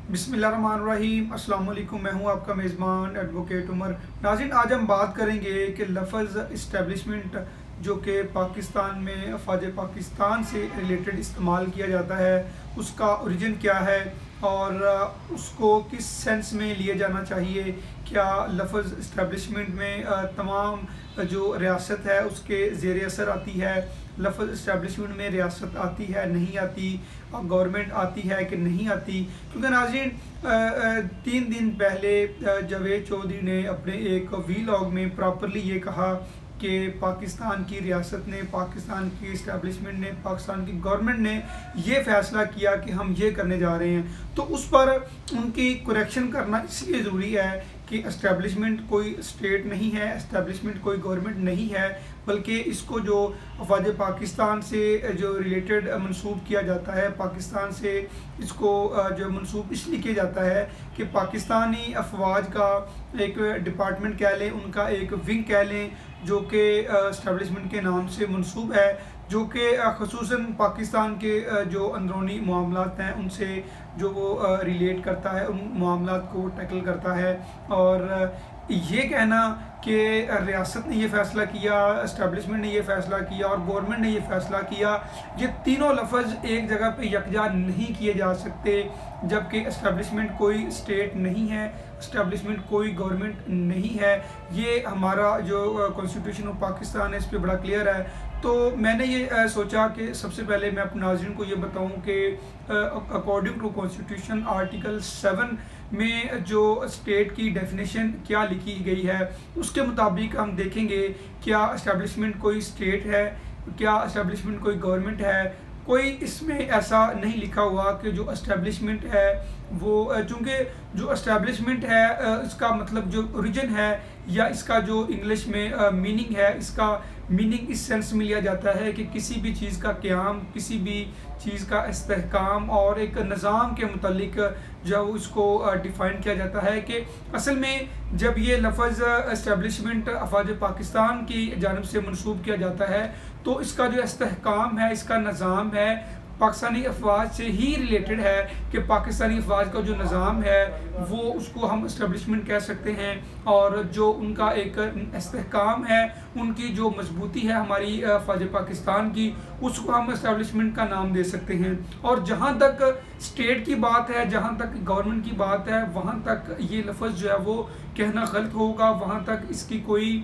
बिस्मिल्लाहिर्रहमानिर्रहीम। अस्सलाम वालेकुम। मैं हूं आपका मेज़बान एडवोकेट उमर। नाज़रीन, आज हम बात करेंगे कि लफ्ज़ इस्टेब्लिशमेंट जो कि पाकिस्तान में अफ़वाज पाकिस्तान से रिलेटेड इस्तेमाल किया जाता है, उसका ओरिजिन क्या है और उसको किस सेंस में लिया जाना चाहिए। क्या लफ्ज़ इस्टेब्लिशमेंट में तमाम जो रियासत है उसके ज़ेर असर आती है, लफ्ज़ इस्टेब्लिशमेंट में रियासत आती है नहीं आती, और गवर्नमेंट आती है कि नहीं आती। क्योंकि नाज़रीन, 3 दिन पहले जावेद चौधरी ने अपने एक वीलॉग में प्रॉपरली ये कहा कि पाकिस्तान की रियासत ने, पाकिस्तान की इस्टेब्लिशमेंट ने, पाकिस्तान की गवर्नमेंट ने ये फ़ैसला किया कि हम ये करने जा रहे हैं। तो उस पर उनकी करेक्शन करना इसलिए ज़रूरी है कि इस्टेब्लिशमेंट कोई स्टेट नहीं है, इस्टेब्लिशमेंट कोई गवर्नमेंट नहीं है, बल्कि इसको जो अफ़वाज पाकिस्तान से जो रिलेटेड मंसूब किया जाता है, पाकिस्तान से इसको जो मंसूब इसलिए किया जाता है कि पाकिस्तानी अफवाज का एक डिपार्टमेंट कह लें, उनका एक विंग कह लें, जो कि इस्टेब्लिशमेंट के नाम से मंसूब है, जो कि ख़ुसूसन पाकिस्तान के जो अंदरूनी मामलात हैं उनसे जो वो रिलेट करता है, उन मामलात को टैकल करता है। और ये कहना कि रियासत ने ये फ़ैसला किया, इस्टेब्लिशमेंट ने ये फ़ैसला किया और गवर्नमेंट ने ये फ़ैसला किया, ये तीनों लफ्ज़ एक जगह पे यकजा नहीं किए जा सकते। जबकि इस्टेब्लिशमेंट कोई स्टेट नहीं है, इस्टेब्लिशमेंट कोई गवर्नमेंट नहीं है। ये हमारा जो कॉन्स्टिट्यूशन ऑफ पाकिस्तान है, इस पर बड़ा क्लियर है। तो मैंने ये सोचा कि सबसे पहले मैं अपने नाज़रीन को ये बताऊं कि अकॉर्डिंग टू कॉन्स्टिट्यूशन आर्टिकल 7 में जो स्टेट की डेफिनेशन क्या लिखी गई है, उसके मुताबिक हम देखेंगे क्या इस्टेब्लिशमेंट कोई स्टेट है, क्या इस्टेब्लिशमेंट कोई गवर्नमेंट है। कोई इसमें ऐसा नहीं लिखा हुआ कि जो इस्टेब्लिशमेंट है वो, चूँकि जो इस्टेब्लिशमेंट है इसका मतलब जो ओरिजिन है या इसका जो इंग्लिश में मीनिंग है, इसका मीनिंग इस सेंस में लिया जाता है कि किसी भी चीज़ का क़याम, किसी भी चीज़ का इस्तेहकाम और एक निज़ाम के मुतालिक जब उसको डिफ़ाइन किया जाता है। कि असल में जब ये लफ्ज़ इस्टेब्लिशमेंट अफ़वाज पाकिस्तान की जानिब से मंसूब किया जाता है, तो इसका जो इस्तेहकाम है, इसका निज़ाम है, पाकिस्तानी अफवाज से ही रिलेटेड है। कि पाकिस्तानी अफवाज का जो निज़ाम है वो उसको हम इस्टेब्लिशमेंट कह सकते हैं, और जो उनका एक इस्तेहकाम है, उनकी जो मजबूती है हमारी अफवाज पाकिस्तान की, उसको हम इस्टेब्लिशमेंट का नाम दे सकते हैं। और जहाँ तक स्टेट की बात है, जहाँ तक गवर्नमेंट की बात है, वहाँ तक ये लफ्ज़ जो है वो कहना गलत होगा। वहाँ तक इसकी कोई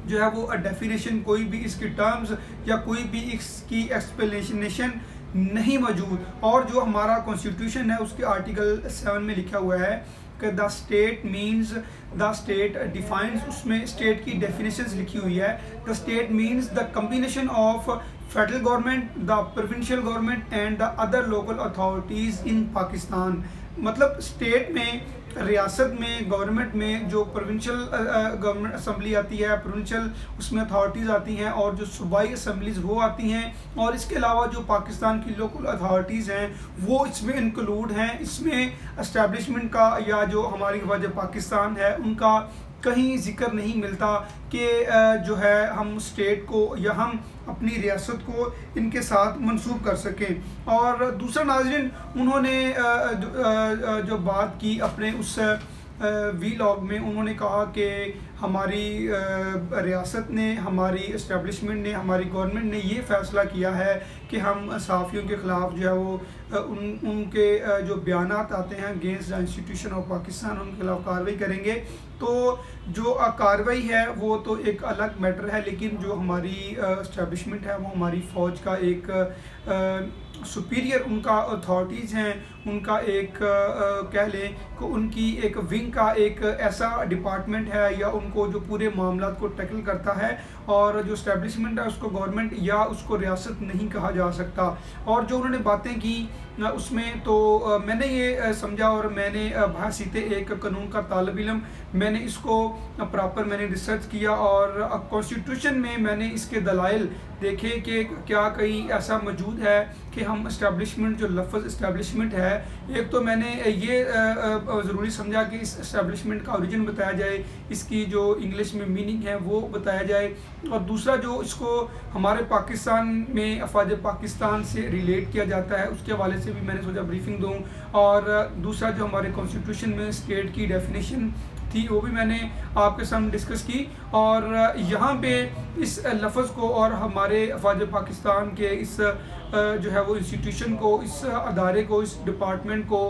जो है वो डेफिनेशन, कोई भी इसकी टर्म्स या कोई भी इसकी एक्सप्लेनेशन नहीं मौजूद। और जो हमारा कॉन्स्टिट्यूशन है उसके आर्टिकल 7 में लिखा हुआ है कि the state means, the state defines, उसमें स्टेट की डेफिनेशंस लिखी हुई है। The state means the combination of federal government, the provincial government and the other local authorities in Pakistan. मतलब स्टेट में, रियासत में, गवर्नमेंट में जो प्रोविंशियल गवर्नमेंट असम्बली आती है, प्रोविंशियल उसमें अथॉरिटीज़ आती हैं, और जो सूबाई असम्बलीज़ वो आती हैं, और इसके अलावा जो पाकिस्तान की लोकल अथॉरिटीज़ हैं वो इसमें इंक्लूड हैं। इसमें इस्टेब्लिशमेंट का या जो हमारी वजह पाकिस्तान है उनका कहीं ज़िक्र नहीं मिलता कि जो है हम स्टेट को या हम अपनी रियासत को इनके साथ मंसूब कर सकें। और दूसरा नाज़रीन, उन्होंने जो बात की अपने उस वीलॉग में, उन्होंने कहा कि हमारी रियासत ने, हमारी इस्टेब्लिशमेंट ने, हमारी गवर्नमेंट ने ये फ़ैसला किया है कि हम सहाफ़ियों के ख़िलाफ़ जो है वो उनके जो बयानात आते हैं against the institution of Pakistan, उनके खिलाफ़ कार्रवाई करेंगे। तो जो कार्रवाई है वो तो एक अलग मैटर है, लेकिन जो हमारी इस्टेब्लिशमेंट है वो हमारी फ़ौज का एक सुपीरियर, उनका अथॉरिटीज़ हैं, उनका एक कह लें कि उनकी एक विंग का एक ऐसा डिपार्टमेंट है या उनको जो पूरे मामलात को टैकल करता है। और जो इस्टेब्लिशमेंट है उसको गवर्नमेंट या उसको रियासत नहीं कहा जा सकता। और जो उन्होंने बातें की उसमें तो मैंने ये समझा, और मैंने बहसीते एक कानून का तालिब इल्म, मैंने इसको प्रॉपर मैंने रिसर्च किया और कॉन्स्टिट्यूशन में मैंने इसके दलाइल देखे कि क्या कहीं ऐसा मौजूद है कि हम इस्टेब्लिशमेंट, जो लफ्ज़ इस्टेब्लिशमेंट है ہے. ایک تو میں نے یہ ضروری سمجھا کہ اس اسٹیبلشمنٹ کا اوریجن بتایا جائے, اس کی جو انگلش میں میننگ ہے وہ بتایا جائے, اور دوسرا جو اس کو ہمارے پاکستان میں افواج پاکستان سے ریلیٹ کیا جاتا ہے اس کے حوالے سے بھی میں نے سوچا بریفنگ دوں. اور دوسرا جو ہمارے کانسٹیٹیوشن میں اسٹیٹ کی ڈیفینیشن تھی وہ بھی میں نے آپ کے سامنے ڈسکس کی, اور یہاں پہ اس لفظ کو اور ہمارے افواج پاکستان کے اس جو ہے وہ انسٹیٹیوشن کو, اس ادارے کو, اس ڈپارٹمنٹ کو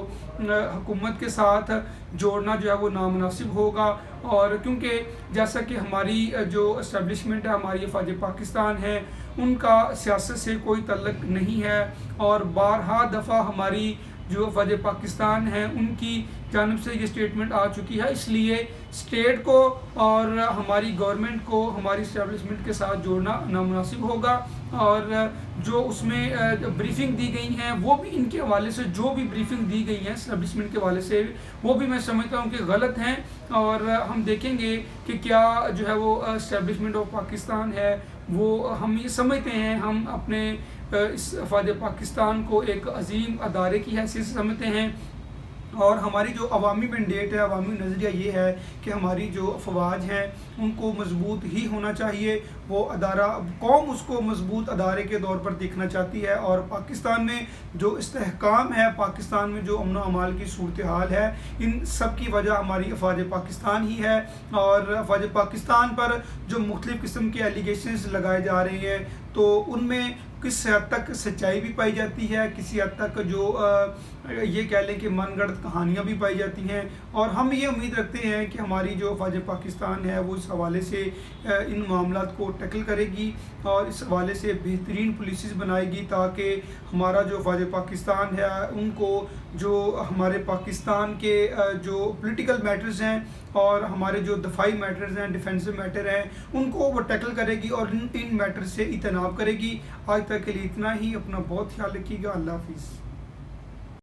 حکومت کے ساتھ جوڑنا جو ہے وہ نامناسب ہوگا. اور کیونکہ جیسا کہ ہماری جو اسٹیبلشمنٹ ہے, ہماری افواج پاکستان ہے, ان کا سیاست سے کوئی تعلق نہیں ہے, اور بارہا دفعہ ہماری جو افواج پاکستان ہیں ان کی جانب سے یہ اسٹیٹمنٹ آ چکی ہے. اس لیے اسٹیٹ کو اور ہماری گورنمنٹ کو ہماری اسٹیبلشمنٹ کے ساتھ جوڑنا نامناسب ہوگا, اور جو اس میں بریفنگ دی گئی ہیں وہ بھی ان کے حوالے سے جو بھی بریفنگ دی گئی ہیں اسٹیبلشمنٹ کے حوالے سے وہ بھی میں سمجھتا ہوں کہ غلط ہیں. اور ہم دیکھیں گے کہ کیا جو ہے وہ اسٹیبلشمنٹ آف پاکستان ہے وہ ہم یہ سمجھتے ہیں, ہم اپنے اس افواج پاکستان کو ایک عظیم ادارے کی حیثیت سے سمجھتے ہیں, اور ہماری جو عوامی مینڈیٹ ہے, عوامی نظریہ یہ ہے کہ ہماری جو افواج ہیں ان کو مضبوط ہی ہونا چاہیے. وہ ادارہ, قوم اس کو مضبوط ادارے کے طور پر دیکھنا چاہتی ہے, اور پاکستان میں جو استحکام ہے, پاکستان میں جو امن و امان کی صورتحال ہے, ان سب کی وجہ ہماری افواج پاکستان ہی ہے. اور افواج پاکستان پر جو مختلف قسم کے ایلیگیشنز لگائے جا رہے ہیں تو ان میں کس حد تک سچائی بھی پائی جاتی ہے, کسی حد تک جو یہ کہہ لیں کہ من گڑت کہانیاں بھی پائی جاتی ہیں. اور ہم یہ امید رکھتے ہیں کہ ہماری جو افواج پاکستان ہے وہ اس حوالے سے ان معاملات کو ٹیکل کرے گی, اور اس حوالے سے بہترین پالیسیز بنائے گی, تاکہ ہمارا جو افواج پاکستان ہے ان کو جو ہمارے پاکستان کے جو پولیٹیکل میٹرز ہیں اور ہمارے جو دفاعی میٹرز ہیں, ڈیفینسو میٹر ہیں, ان کو وہ ٹیکل کرے گی اور ان میٹر سے اجتناب کرے گی. آج تک کے لیے اتنا ہی. اپنا بہت خیال رکھیے گا. اللہ حافظ.